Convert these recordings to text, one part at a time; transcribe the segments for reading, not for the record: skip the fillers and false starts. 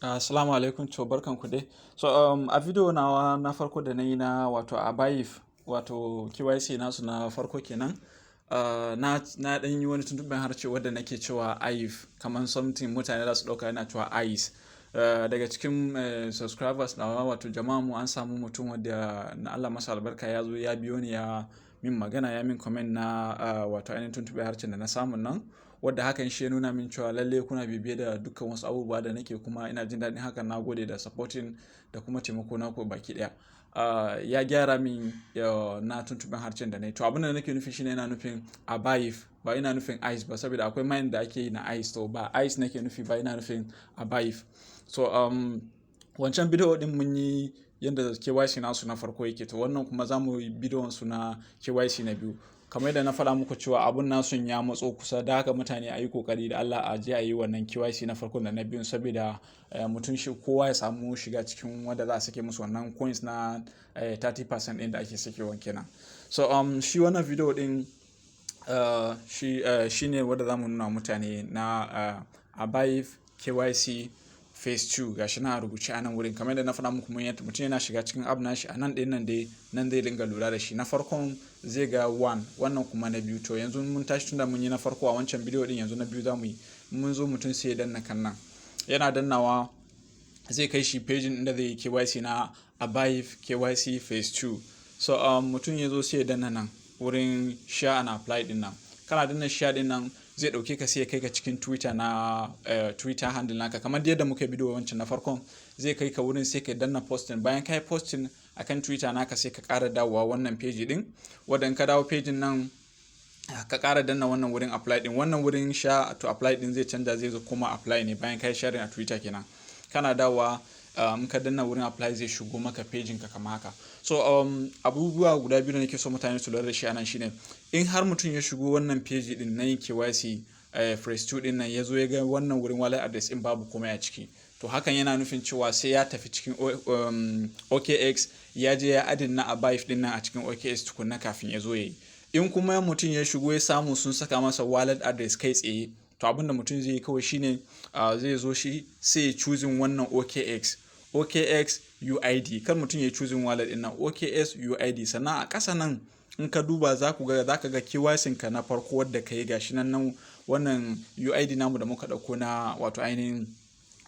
Assalamu alaikum, to barkanku dai. So a video na farko da na yi na wato Avive wato KYC nasu na farko kenan. Na dan yi wani tuntuɓen harshe wadda nake cewa Avive kamar something mutane za su ɗauka yana cewa Ice. Daga cikin subscribers na wato jama'a mu an samu mutum wadda na Allah masa albarka ya zo ya biyo ni ya min magana ya min comment na wato ainihin tuntuɓen harshen da na samu nan. Wadda hakan shi ya nuna min cewa lalle kuna bibiye da dukkan wasu abubuwa da nake kuma ina jin daɗin hakan. Na gode da supporting da kuma taimako na ko baki ɗaya. Ya gyara min na tuntuɓen harshen da na yi. To abin da nake nufi shine yana nufin Avive ba ina nufin Ice ba, saboda akwai mind da ake yi na Ice, to ba Ice nake nufi ba, ina nufin Avive. So wancan bidiyo din mun yi yadda KYC nasu na farko yake, to wannan kuma za mu yi bidiyon su na KYC na biyu. Kamar yadda na faɗa muku cewa abun nasun ya matso kusa, da haka mutane a yi kokari da Allah a je a yi wannan KYC na farko da na biyun, saboda mutum shi kowa ya samu shiga cikin wanda za a sake musu wannan coins na 30% ɗin da ake sakewa kenan. So shi wannan video din shi ne wanda za mu nuna mutane na Avive KYC Phase Two. Gashi na rubuce a nan wurin, kamar yadda na faɗa muku mutum yana shiga cikin app nashi a nan ɗin nan zai dinga lura da shi. Na farkon zai ga 1, wannan kuma na biyu. To yanzu mun tashi tunda mun yi na farko a wancan bidiyo din, yanzu na biyu za mu yi. Mun zo mutum sai ya danna kan nan, yana dannawa zai kai shi pagin inda zai yi KYC na Avive KYC Phase Two. So mutum ya zo sai ya danna nan wurin share and apply din nan. Kana danna share din nan zai dauke ka sai ya kai ka cikin Twitter na Twitter handle naka, kamar yadda muka bidiyo wancan na farkon. Zai kai ka wurin sai ka danna posting. Bayan ka yi posting akan Twitter naka sai ka ƙara dawowa wannan page din, wanda in ka dawo page nan ka ƙara danna wannan wurin apply din. Wannan wurin share to apply din zai canza, zai zo kuma apply ne bayan ka yi sharing a Twitter kenan. Kana dawowa in ka danna wurin apply zai shigo maka pejin ka kamar haka. So abubuwa guda biyu da nake so mutane su lura da shi anan shine, in har mutum ya shigo wannan page din na yin KYC Phase Two din nan, ya zo ya ga wannan wurin wallet address in babu komai a ciki, to hakan yana nufin cewa sai ya tafi cikin OKX ya je ya adin na Avive din nan a cikin OKX tukunna kafin ya zo ya yi. In kuma mutum ya shigo ya samu sun saka masa wallet address kai tsaye, to abinda mutum zai yi kawai shine zai zo shi sai ya choosing wannan OKX UID. Kar mutum ya choosing wallet din nan, OKX UID. Sannan a ƙasa nan in ka duba za ka ga KYC ka na farko wadda ka yi, gashi nan wannan UID namu da muka ɗauko na wato ainihin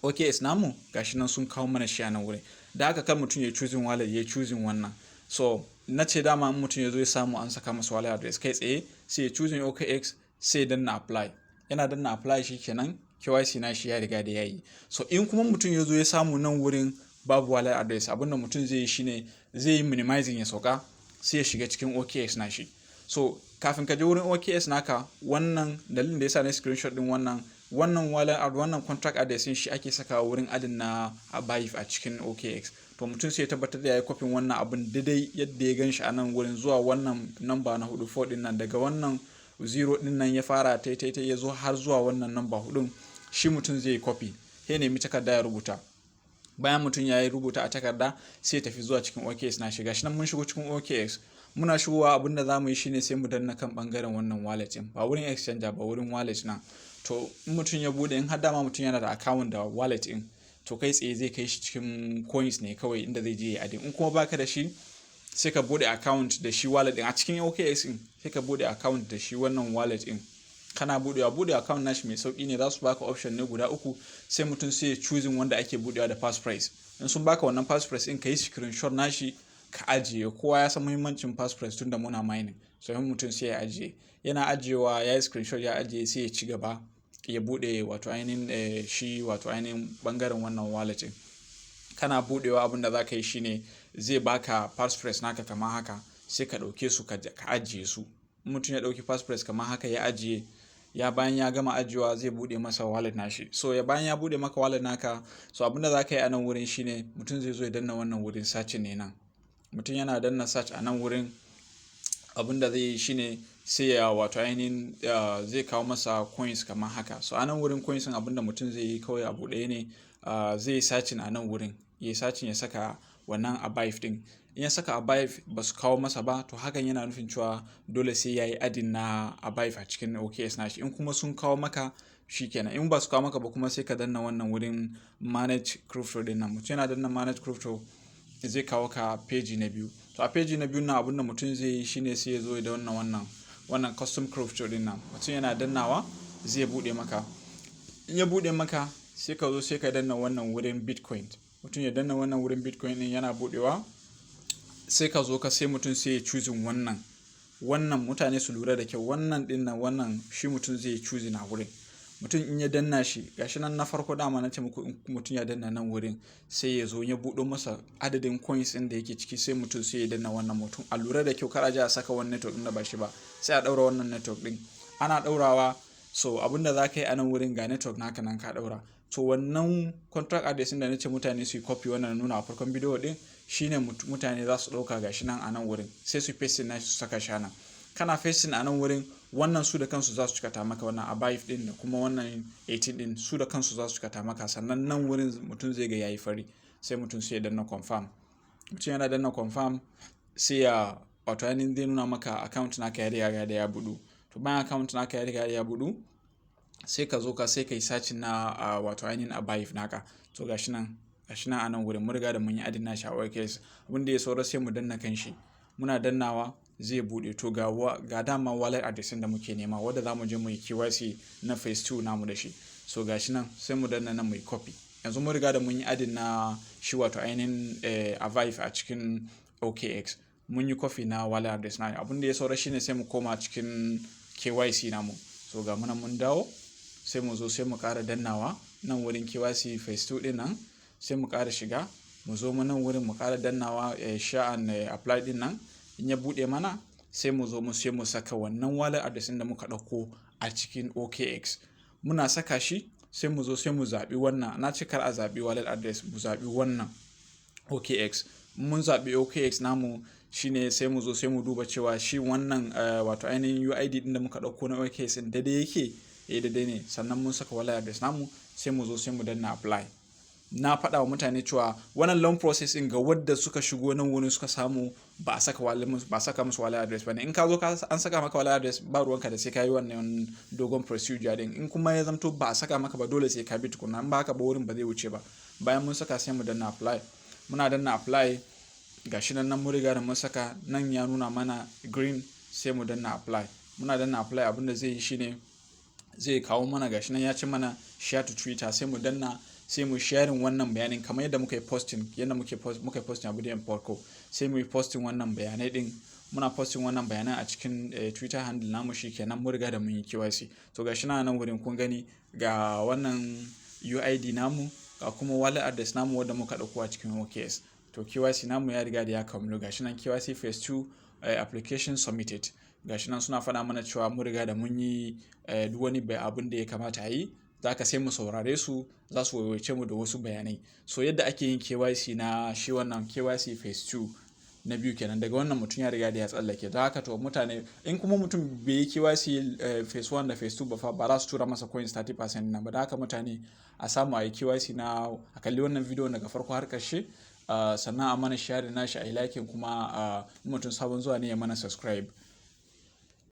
OKX namu, gashi nan sun kawo mana shi a nan wurin. Da haka kar mutum ya choosing wallet, ya choosing wannan. So na ce dama in mutum ya zo ya samu an saka masa wallet address kai tsaye, sai ya choosing OKX sai danna apply. Yana danna apply shi kenan KYC na shi ya riga da yayi. So in kuma mutum ya zo ya samu nan wurin babu wallet address, abinda mutum zai yi shine zai yi minimizing ya sauka sai ya shiga cikin OKX na shi. So kafin ka je wurin OKX naka, wannan dalilin da yasa na screenshot din wannan wallet wannan contract address shi ake sakawa wurin adin na Avive a cikin OKX. To mutum sai ya tabbatar da yayi copy wannan abin daidai yadda ya ganshi a nan wurin zuwa wannan number na 4 din nan, daga wannan 0 din nan ya fara tai ya zo har zuwa wannan number 4, shi mutum zai yi copy, sai nemi takarda ya rubuta. Bayan mutum ya yi rubuta a takarda sai ya tafi zuwa cikin OKX na shiga shi nan. Mun shigo cikin OKX, muna shigowa abinda za mu yi shine sai mu danna kan bangaren wannan wallet din, ba wurin exchanger ba, wurin wallet na. To in mutum ya bude, in har dama mutum yana da account da wallet din, to kai tsaye zai kai shi cikin coins ne kawai inda zai je ya adin. In kuma baka da shi, sai ka bude account da shi wallet din a cikin OKX din, sai ka bude account da shi wannan wallet din. Kana bude account nashi mai sauki ne, za su baka option ne guda 3, sai mutum sai ya choosing wanda ake budewa da passphrase. In sun baka wannan passphrase din, ka yi screenshot nashi ka ajiye. Kowa ya san muhimmancin passphrase tunda muna mining, so in mutum sai ya ajiye. Yana ajiyewa ya yi screenshot ya ajiye, sai ya ci gaba ya bude wato ainihin shi wato ainihin bangaren wannan wallet din. Kana budewa abinda za ka yi shine zai baka passphrase naka kamar haka, sai ka dauke su ka ajiye su. Mutum ya dauki passphrase kamar haka ya ajiye, bayan ya gama ajiyewa zai bude masa wallet nashi. So bayan ya bude maka wallet naka, so abinda za ka yi a nan wurin shine mutum zai zo ya danna wannan wurin search ne nan. Mutum yana danna search a nan wurin, abinda zai yi shine sai ya wato ainihin zai kawo masa coins kamar haka. So a nan wurin coins abinda mutum zai yi kawai abu ɗaya ne, zai yi searching a nan wurin, ya searching ya saka wannan Avive din. In ya saka Avive ba su kawo masa ba, to hakan yana nufin cewa dole sai ya yi adin na Avive a cikin OKX nashi. In kuma sun kawo maka, shikenan. In ba su kawo maka ba kuma sai ka danna wannan wurin manage crypto din nan. Mutum yana danna manage crypto zai kawo ka page na biyu. To a page na biyu na abin da mutum zai yi shine sai ya zo da wannan custom crypto din nan. Mutum yana dannawa zai bude maka. In ya bude maka sai ka zo sai ka danna wannan wurin Bitcoin. Mutum ya danna wannan wurin Bitcoin din yana budewa sai ka zo ka sai mutum sai ya choosing wannan mutane su lura da kyau, wannan din nan wannan shi mutum zai choose na wurin. Mutum in ya danna shi gashi nan na farko dama na ce muku in mutum ya danna nan wurin sai ya zo ya buɗo masa adadin coins ɗin da yake ciki sai mutum sai ya danna wannan mutum. A lura da kyau kar a je a saka wani network ɗin da ba shi ba, sai a ɗaura wannan network ɗin. Ana ɗaurawa so abinda za ka yi a nan wurin ga network naka nan ka ɗaura. To wannan contract address da na ce mutane su yi copy wannan nuna a farkon bidiyo ɗin shine mutane za su ɗauka gashi nan a nan wurin sai su paste na su saka shi nan. Kana pasting a nan wurin wannan su da kansu za su cikata maka wannan Avive din da kuma wannan 18 din su da kansu za su cikata maka, sannan nan wurin mutum zai ga yayi fari sai mutum sai ya danna confirm. Mutum yana danna confirm sai ya wato ainihin zai nuna maka account naka ya riga da ya budu. To bayan account naka ya riga da ya budu sai ka zo ka sai ka yi search na wato ainihin Avive naka. To gashi nan a nan wurin mun riga da mun yi adin nashi a OKX. Abin da ya saura sai mu danna kan shi. Muna dannawa zai bude. To ga dama wallet address da muke nema wanda zamu je mu yi KYC na phase 2 namu da shi. So gashi nan sai mu danna nan mu yi copy. Yanzu mun riga da mun yi adin na shi wato ainihin Avive a cikin OKX. Mun yi copy na wallet address na. Abin da ya saura shine sai mu koma cikin KYC namu. So ga mun dawo sai mu zo sai mu ƙara dannawa nan wurin KYC phase 2 din nan sai mu ƙara shiga mu zo mu nan wurin mu ƙara dannawa share and apply din nan. In ya bude mana sai mu zo mu sai mu saka wannan wallet address da muka dauko a cikin OKX. Muna saka shi sai mu zo sai mu zabi wannan. Na ce kar a zabi wallet address, mu zabi wannan OKX. Mun zabi OKX namu shine sai mu zo sai mu duba cewa shi wannan wato ainihin UID din da muka dauko na OKX din daidai yake daidai ne, sannan mun saka wallet address namu sai mu zo sai mu danna apply. Na faɗa wa mutane cewa wannan long process ga wadda suka shigo nan wurin suka samu ba a saka musu wallet address bane. In ka zo an saka maka wallet address ba ruwanka da sai ka yi wannan dogon procedure din. In kuma ya zamto ba a saka maka ba dole sai ka bi tukuna, in ba haka ba wurin ba zai wuce ba. Bayan mun saka sai mu danna apply. Muna danna apply gashi nan mun riga da mun saka nan ya nuna mana green sai mu danna apply. Muna danna apply abinda zai yi shine zai kawo mana gashi nan ya ce mana share to Twitter sai mu danna sai mu sharing wannan bayanin kamar yadda muka yi posting a bidiyon farko. Sai mu yi posting wannan bayanai din. Muna posting wannan bayanan a cikin Twitter handle namu shikenan mun riga da mun yi KYC. To gashi nan wurin kun gani ga wannan UID namu ga kuma wallet address namu wanda muka dauko a cikin OKX. To KYC namu ya riga da ya kammalu. Gashi nan KYC phase 2 application submitted. Gashi nan suna faɗa mana cewa mun riga da mun yi duk wani abin da ya kamata a yi. Za ka sai mu saurare su za su waiwace mu da wasu bayanai. So yadda ake yin KYC na shi wannan KYC phase 2 na biyu kenan, daga wannan mutum ya riga da ya tsallake. Da haka to mutane in kuma mutum bai yi KYC phase 1 da phase 2 ba za su tura masa coins 30% nan ba. Da haka mutane a samu a yi KYC na a kalli wannan video daga farko har ƙarshe, sannan a mana share nashi a yi like kuma mutum sabon zuwa ne ya mana subscribe.